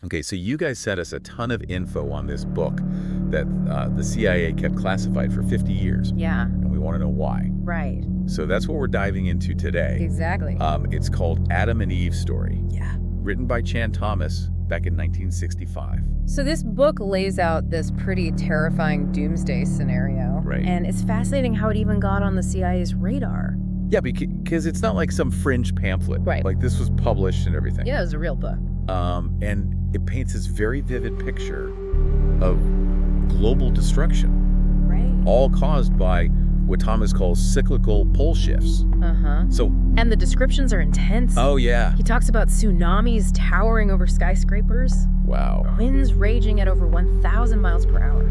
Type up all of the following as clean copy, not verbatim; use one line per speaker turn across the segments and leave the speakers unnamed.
Okay, so you guys sent us a ton of info on this book that the CIA kept classified for 50 years.
Yeah.
And we want to know why.
Right.
So that's what we're diving into today.
Exactly.
It's called Adam and Eve Story.
Yeah.
Written by Chan Thomas back in 1965.
So this book lays out this pretty terrifying doomsday scenario.
Right.
And it's fascinating how it even got on the CIA's radar.
Yeah, because it's not like some fringe pamphlet.
Right.
Like this was published and everything.
Yeah, it was a real book.
And it paints this very vivid picture of global destruction.
Right.
All caused by what Thomas calls cyclical pole shifts. So,
And the descriptions are intense.
oh yeah.
He talks about tsunamis towering over skyscrapers,
Wow.
winds raging at over 1,000 miles per hour,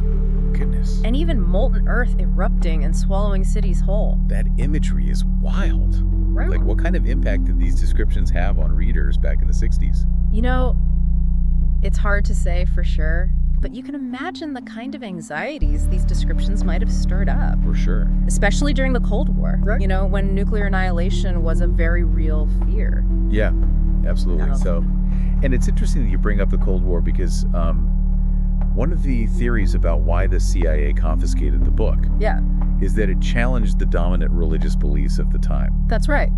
Goodness.
and even molten earth erupting and swallowing cities whole.
That imagery is wild.
Right.
Like, what kind of impact did these descriptions have on readers back in the 60s?
You know, it's hard to say for sure, but you can imagine the kind of anxieties these descriptions might have stirred up,
For sure.
especially during the Cold War,
Right.
you know, when nuclear annihilation was a very real fear.
Yeah, absolutely.
Yeah.
So, and it's interesting that you bring up the Cold War because one of the theories about why the CIA confiscated the book
Yeah,
is that it challenged the dominant religious beliefs of the time.
that's right.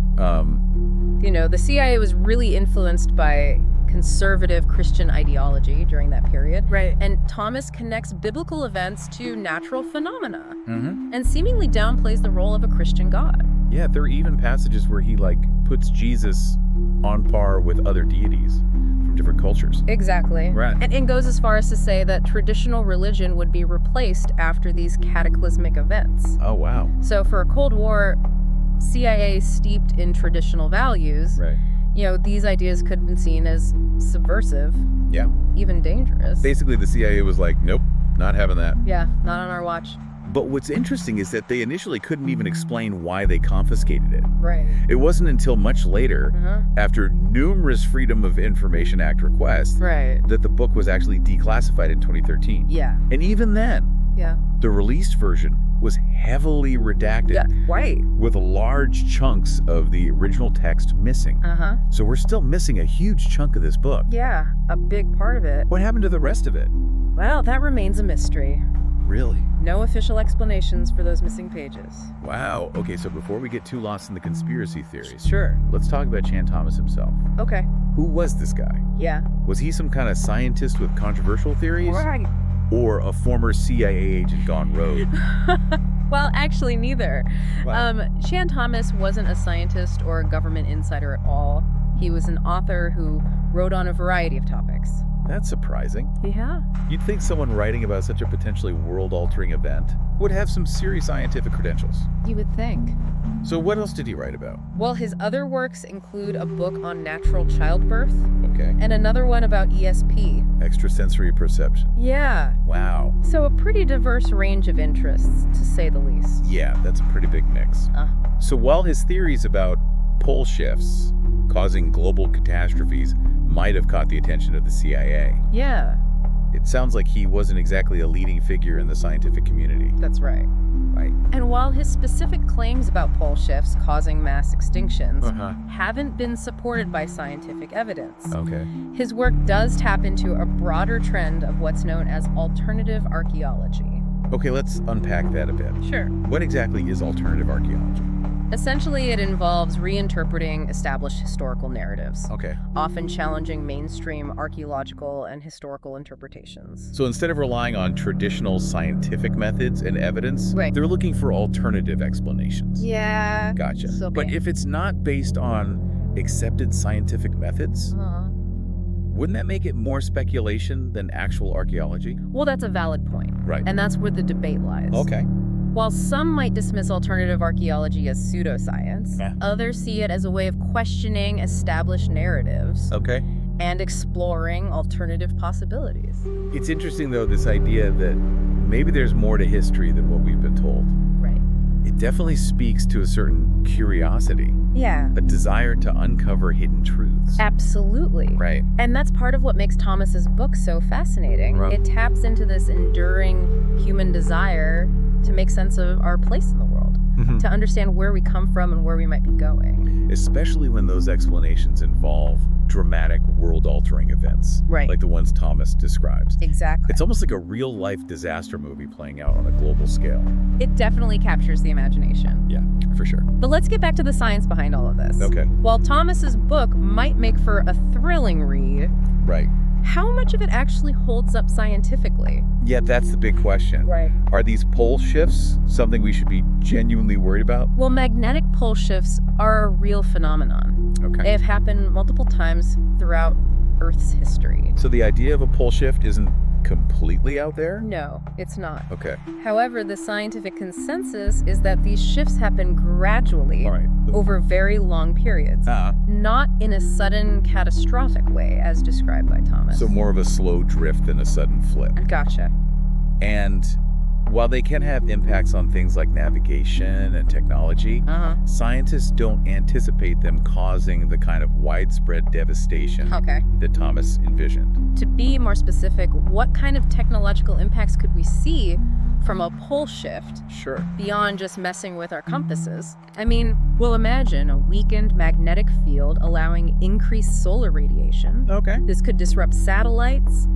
You know, the CIA was really influenced by conservative Christian ideology during that period.
Right.
And Thomas connects biblical events to natural phenomena
Mm-hmm.
and seemingly downplays the role of a Christian God.
Yeah, there are even passages where he puts Jesus on par with other deities from different cultures.
Exactly.
Right.
And goes as far as to say that traditional religion would be replaced after these cataclysmic events.
Oh wow.
So for a Cold War CIA steeped in traditional values,
Right.
you know, these ideas could have been seen as subversive,
Yeah.
even dangerous.
Basically, the CIA was like, nope, not having that.
Yeah, not on our watch.
But what's interesting is that they initially couldn't even explain why they confiscated it.
Right.
It wasn't until much later, after numerous Freedom of Information Act requests,
Right.
that the book was actually declassified in 2013.
Yeah.
And even then,
Yeah.
the released version was heavily redacted,
Yeah. Right.
with large chunks of the original text missing. So we're still missing a huge chunk of this book.
Yeah, a big part of it.
What happened to the rest of it?
Well, that remains a mystery.
Really?
No official explanations for those missing pages.
Wow. Okay, so before we get too lost in the conspiracy theories,
Sure.
let's talk about Chan Thomas himself.
Okay.
Who was this guy?
Yeah.
Was he some kind of scientist with controversial theories?
Right.
Or a former CIA agent gone rogue?
Well, actually, neither.
Wow.
Chan Thomas wasn't a scientist or a government insider at all. He was an author who wrote on a variety of topics.
That's surprising.
Yeah.
You'd think someone writing about such a potentially world-altering event would have some serious scientific credentials.
You would think.
So what else did he write about?
Well, his other works include a book on natural childbirth
Okay.
and another one about ESP.
Extrasensory perception.
Yeah.
Wow.
So a pretty diverse range of interests, to say the least.
Yeah, that's a pretty big mix. So while his theories about pole shifts causing global catastrophes might have caught the attention of the CIA,
Yeah,
it sounds like he wasn't exactly a leading figure in the scientific community.
that's right.
Right.
And while his specific claims about pole shifts causing mass extinctions
Uh-huh.
haven't been supported by scientific evidence,
Okay.
his work does tap into a broader trend of what's known as alternative archaeology.
Okay, let's unpack that a bit.
Sure.
What exactly is alternative archaeology?
Essentially, it involves reinterpreting established historical narratives,
Okay.
often challenging mainstream archaeological and historical interpretations.
So instead of relying on traditional scientific methods and evidence,
Right.
they're looking for alternative explanations.
Yeah.
Gotcha.
So,
But if it's not based on accepted scientific methods, wouldn't that make it more speculation than actual archaeology?
Well, that's a valid point.
Right.
And that's where the debate lies.
Okay.
While some might dismiss alternative archaeology as pseudoscience,
Yeah.
others see it as a way of questioning established narratives
Okay.
and exploring alternative possibilities.
It's interesting, though, this idea that maybe there's more to history than what we've been told.
Right.
It definitely speaks to a certain curiosity,
Yeah.
a desire to uncover hidden truths.
Absolutely.
Right.
And that's part of what makes Thomas's book so fascinating.
Right.
It taps into this enduring human desire to make sense of our place in the world, to understand where we come from and where we might be going.
Especially when those explanations involve dramatic, world-altering events.
Right.
Like the ones Thomas describes.
Exactly.
It's almost like a real-life disaster movie playing out on a global scale.
It definitely captures the imagination.
Yeah, for sure.
But let's get back to the science behind all of this.
Okay.
While Thomas's book might make for a thrilling read,
Right.
how much of it actually holds up scientifically?
Yeah, that's the big question.
Right.
Are these pole shifts something we should be genuinely worried about?
Well, magnetic pole shifts are a real phenomenon.
Okay.
They have happened multiple times throughout Earth's history.
So the idea of a pole shift isn't completely out there?
No, it's not.
Okay.
However, the scientific consensus is that these shifts happen gradually
All right.
over very long periods, not in a sudden catastrophic way as described by Thomas.
So more of a slow drift than a sudden flip.
Gotcha.
And while they can have impacts on things like navigation and technology, scientists don't anticipate them causing the kind of widespread devastation that Thomas envisioned.
To be more specific, what kind of technological impacts could we see from a pole shift
Sure.
beyond just messing with our compasses? I mean, we'll imagine a weakened magnetic field allowing increased solar radiation.
Okay.
This could disrupt satellites,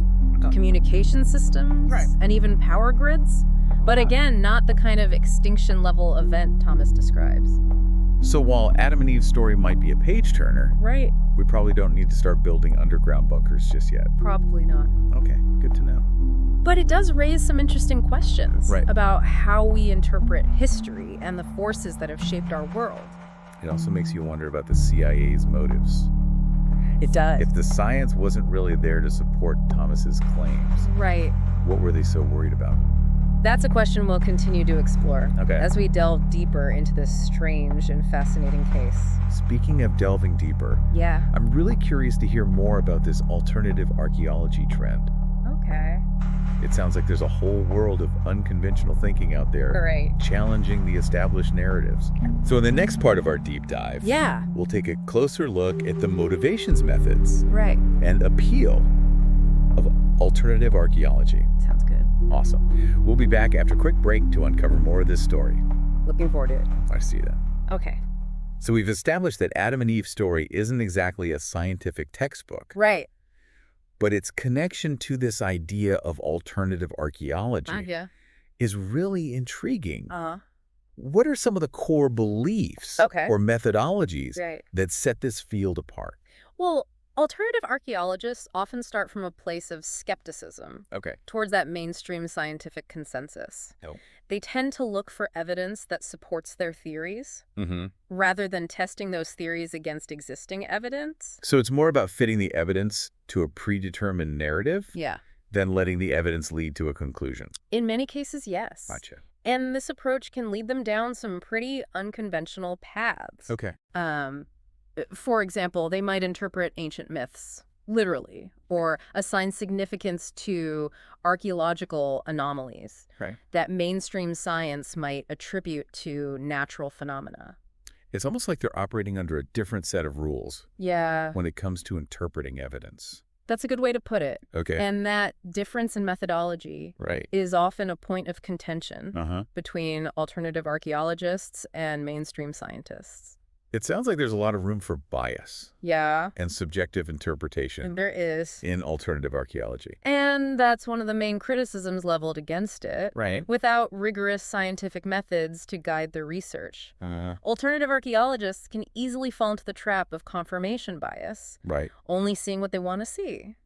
communication systems, and even power grids. But again, not the kind of extinction-level event Thomas describes.
So while Adam and Eve's story might be a page-turner,
Right.
we probably don't need to start building underground bunkers just yet.
Probably not.
Okay, good to know.
But it does raise some interesting questions
Right.
about how we interpret history and the forces that have shaped our world.
It also makes you wonder about the CIA's motives.
It does.
If the science wasn't really there to support Thomas's claims,
Right.
what were they so worried about?
That's a question we'll continue to explore as we delve deeper into this strange and fascinating case.
Speaking of delving deeper,
Yeah.
I'm really curious to hear more about this alternative archaeology trend.
Okay.
It sounds like there's a whole world of unconventional thinking out there,
Right.
challenging the established narratives. So in the next part of our deep dive,
Yeah.
we'll take a closer look at the motivations methods
Right.
and appeal of alternative archaeology.
Sounds good.
Awesome. We'll be back after a quick break to uncover more of this story.
Looking forward to it.
I see that.
Okay.
So we've established that Adam and Eve's story isn't exactly a scientific textbook,
Right.
but its connection to this idea of alternative archaeology
Yeah.
is really intriguing.
Uh-huh.
What are some of the core beliefs or methodologies that set this field apart?
Well, alternative archaeologists often start from a place of skepticism towards that mainstream scientific consensus. They tend to look for evidence that supports their theories rather than testing those theories against existing evidence.
So it's more about fitting the evidence to a predetermined narrative than letting the evidence lead to a conclusion.
In many cases, yes.
Gotcha.
And this approach can lead them down some pretty unconventional paths. For example, they might interpret ancient myths literally or assign significance to archaeological anomalies that mainstream science might attribute to natural phenomena.
It's almost like they're operating under a different set of rules when it comes to interpreting evidence.
That's a good way to put it.
Okay.
And that difference in methodology is often a point of contention between alternative archaeologists and mainstream scientists.
It sounds like there's a lot of room for bias and subjective interpretation
There is.
in alternative archaeology.
And that's one of the main criticisms leveled against it. Without rigorous scientific methods to guide their research. Alternative archaeologists can easily fall into the trap of confirmation bias, only seeing what they want to see.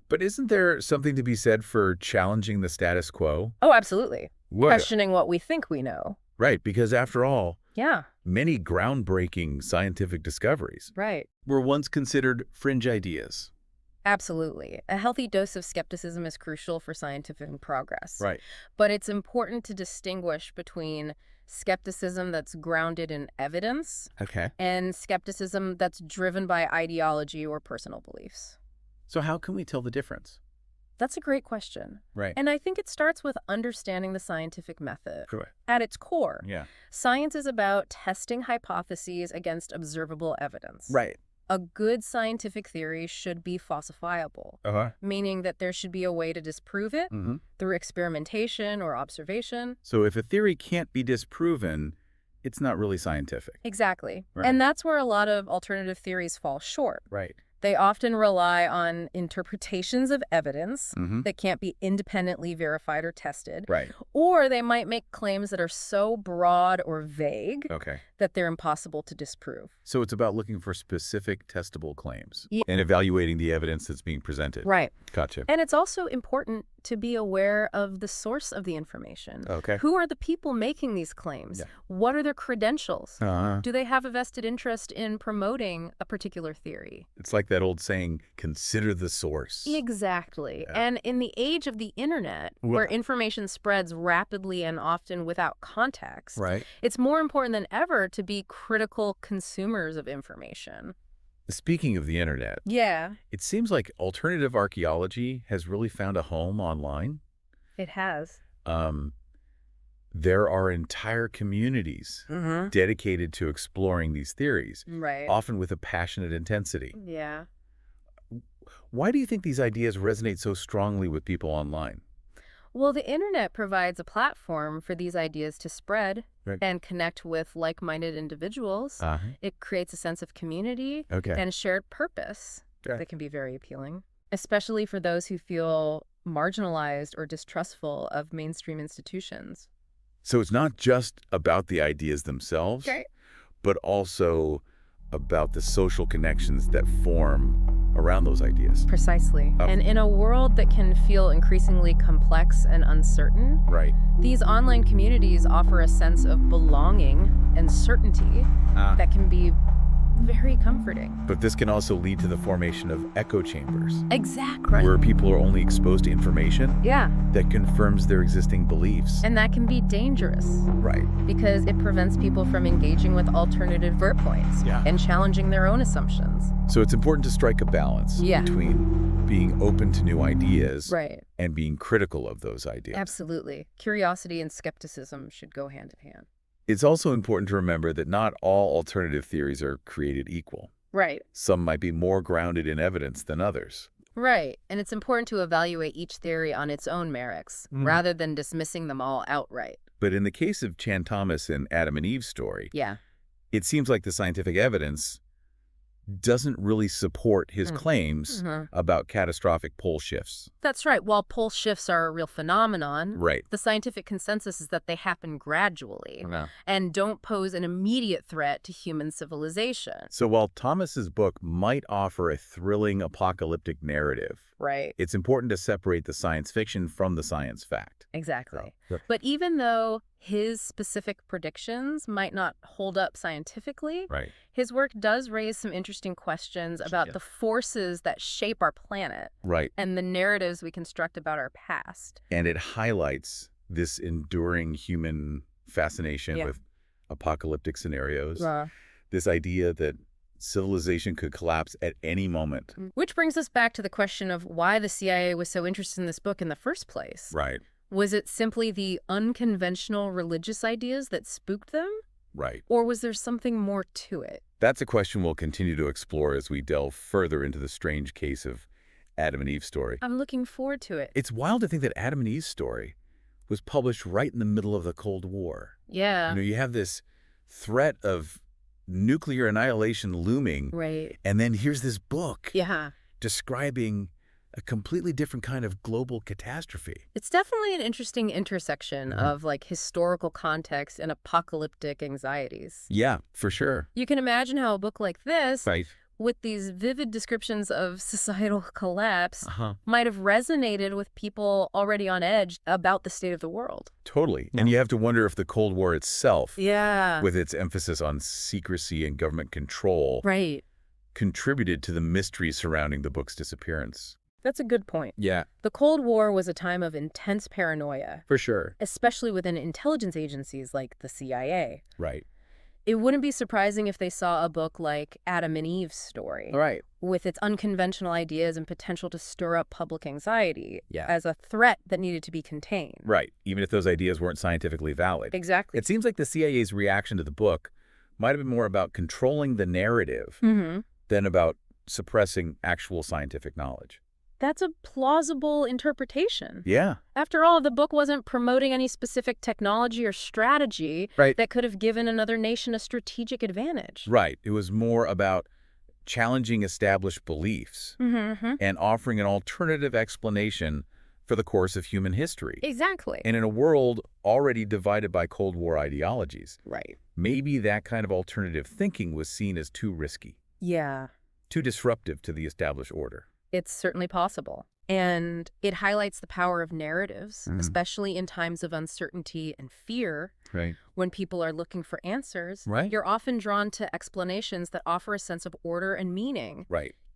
But isn't there something to be said for challenging the status quo?
Oh, absolutely. Questioning what we think we know.
Right, because after all, many groundbreaking scientific discoveries were once considered fringe ideas.
Absolutely. A healthy dose of skepticism is crucial for scientific progress. But it's important to distinguish between skepticism that's grounded in evidence and skepticism that's driven by ideology or personal beliefs.
So how can we tell the difference?
That's a great question. And I think it starts with understanding the scientific method. At its core, science is about testing hypotheses against observable evidence. A good scientific theory should be falsifiable, meaning that there should be a way to disprove it through experimentation or observation.
So if a theory can't be disproven, it's not really scientific.
Exactly. And that's where a lot of alternative theories fall short. They often rely on interpretations of evidence that can't be independently verified or tested.
Right.
Or they might make claims that are so broad or vague that they're impossible to disprove.
So it's about looking for specific testable claims and evaluating the evidence that's being presented.
Right.
Gotcha.
And it's also important to be aware of the source of the information.
Okay.
Who are the people making these claims? Yeah. What are their credentials? Do they have a vested interest in promoting a particular theory?
It's like that old saying, consider the source.
Exactly. Yeah. And in the age of the internet, where information spreads rapidly and often without context, it's more important than ever to be critical consumers of information.
Speaking of the internet, it seems like alternative archaeology has really found a home online.
It has.
There are entire communities dedicated to exploring these theories, often with a passionate intensity.
Yeah.
Why do you think these ideas resonate so strongly with people online?
Well, the internet provides a platform for these ideas to spread and connect with like-minded individuals. It creates a sense of community and shared purpose that can be very appealing, especially for those who feel marginalized or distrustful of mainstream institutions.
So it's not just about the ideas themselves, but also about the social connections that form around those ideas.
Precisely. And in a world that can feel increasingly complex and uncertain, these online communities offer a sense of belonging and certainty that can be very comforting.
But this can also lead to the formation of echo chambers.
Exactly.
Where people are only exposed to information that confirms their existing beliefs.
And that can be dangerous. Because it prevents people from engaging with alternative viewpoints and challenging their own assumptions.
So it's important to strike a balance between being open to new ideas and being critical of those ideas.
Absolutely. Curiosity and skepticism should go hand in hand.
It's also important to remember that not all alternative theories are created equal. Some might be more grounded in evidence than others.
And it's important to evaluate each theory on its own merits, rather than dismissing them all outright.
But in the case of Chan Thomas and Adam and Eve's story, it seems like the scientific evidence doesn't really support his claims about catastrophic pole shifts.
That's right. While pole shifts are a real phenomenon, the scientific consensus is that they happen gradually and don't pose an immediate threat to human civilization.
So while Thomas's book might offer a thrilling apocalyptic narrative, it's important to separate the science fiction from the science fact.
Exactly. But even though his specific predictions might not hold up scientifically, his work does raise some interesting questions about the forces that shape our planet and the narratives we construct about our past.
And it highlights this enduring human fascination with apocalyptic scenarios, this idea that civilization could collapse at any moment.
Which brings us back to the question of why the CIA was so interested in this book in the first place. Was it simply the unconventional religious ideas that spooked them? Or was there something more to it?
That's a question we'll continue to explore as we delve further into the strange case of Adam and Eve's story.
I'm looking forward to it.
It's wild to think that Adam and Eve's story was published right in the middle of the Cold War. You know, you have this threat of nuclear annihilation looming. And then here's this book describing a completely different kind of global catastrophe.
It's definitely an interesting intersection of like historical context and apocalyptic anxieties.
Yeah, for sure.
You can imagine how a book like this, with these vivid descriptions of societal collapse, might have resonated with people already on edge about the state of the world.
Totally. And you have to wonder if the Cold War itself, with its emphasis on secrecy and government control, contributed to the mystery surrounding the book's disappearance.
That's a good point. The Cold War was a time of intense paranoia.
For sure.
Especially within intelligence agencies like the CIA. It wouldn't be surprising if they saw a book like Adam and Eve's story, with its unconventional ideas and potential to stir up public anxiety as a threat that needed to be contained.
Even if those ideas weren't scientifically valid.
Exactly.
It seems like the CIA's reaction to the book might have been more about controlling the narrative than about suppressing actual scientific knowledge.
That's a plausible interpretation.
Yeah.
After all, the book wasn't promoting any specific technology or strategy that could have given another nation a strategic advantage.
It was more about challenging established beliefs, and offering an alternative explanation for the course of human history.
Exactly.
And in a world already divided by Cold War ideologies, maybe that kind of alternative thinking was seen as too risky.
Yeah.
Too disruptive to the established order.
It's certainly possible. And it highlights the power of narratives, especially in times of uncertainty and fear. When people are looking for answers, you're often drawn to explanations that offer a sense of order and meaning.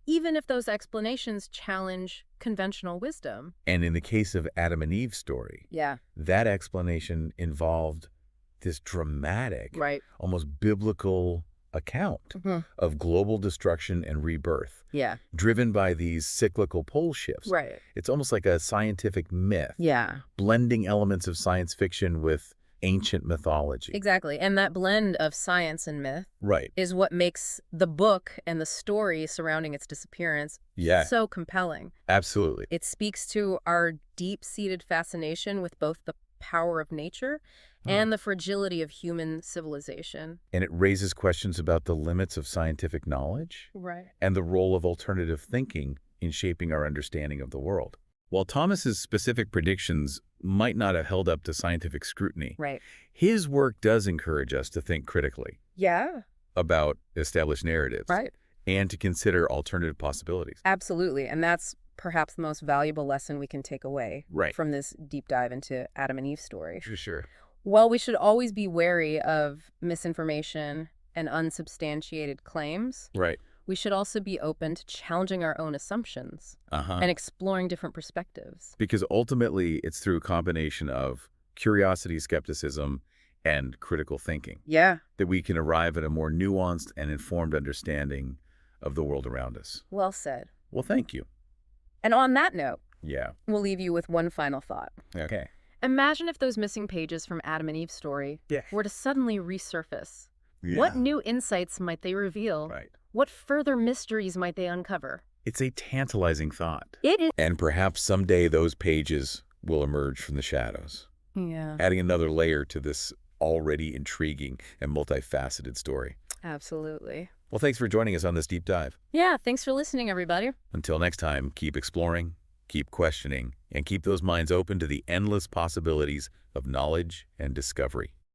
Even if those explanations challenge conventional wisdom.
And in the case of Adam and Eve's story, that explanation involved this dramatic, almost biblical account of global destruction and rebirth, driven by these cyclical pole shifts. It's almost like a scientific myth, blending elements of science fiction with ancient mythology.
Exactly. And that blend of science and myth is what makes the book and the story surrounding its disappearance so compelling.
Absolutely.
It speaks to our deep-seated fascination with both the power of nature and the fragility of human civilization.
And it raises questions about the limits of scientific knowledge and the role of alternative thinking in shaping our understanding of the world. While Thomas's specific predictions might not have held up to scientific scrutiny, his work does encourage us to think critically about established narratives and to consider alternative possibilities.
Absolutely. And that's perhaps the most valuable lesson we can take away from this deep dive into Adam and Eve's story.
For sure.
While we should always be wary of misinformation and unsubstantiated claims, we should also be open to challenging our own assumptions and exploring different perspectives.
Because ultimately, it's through a combination of curiosity, skepticism, and critical thinking that we can arrive at a more nuanced and informed understanding of the world around us.
Well said.
Well, thank you.
And on that note,
we'll
leave you with one final thought.
Okay.
Imagine if those missing pages from Adam and Eve's story were to suddenly resurface. What new insights might they reveal? What further mysteries might they uncover?
It's a tantalizing thought.
It is.
And perhaps someday those pages will emerge from the shadows. Adding another layer to this already intriguing and multifaceted story.
Absolutely.
Well, thanks for joining us on this deep dive.
Yeah, thanks for listening, everybody.
Until next time, keep exploring, keep questioning, and keep those minds open to the endless possibilities of knowledge and discovery.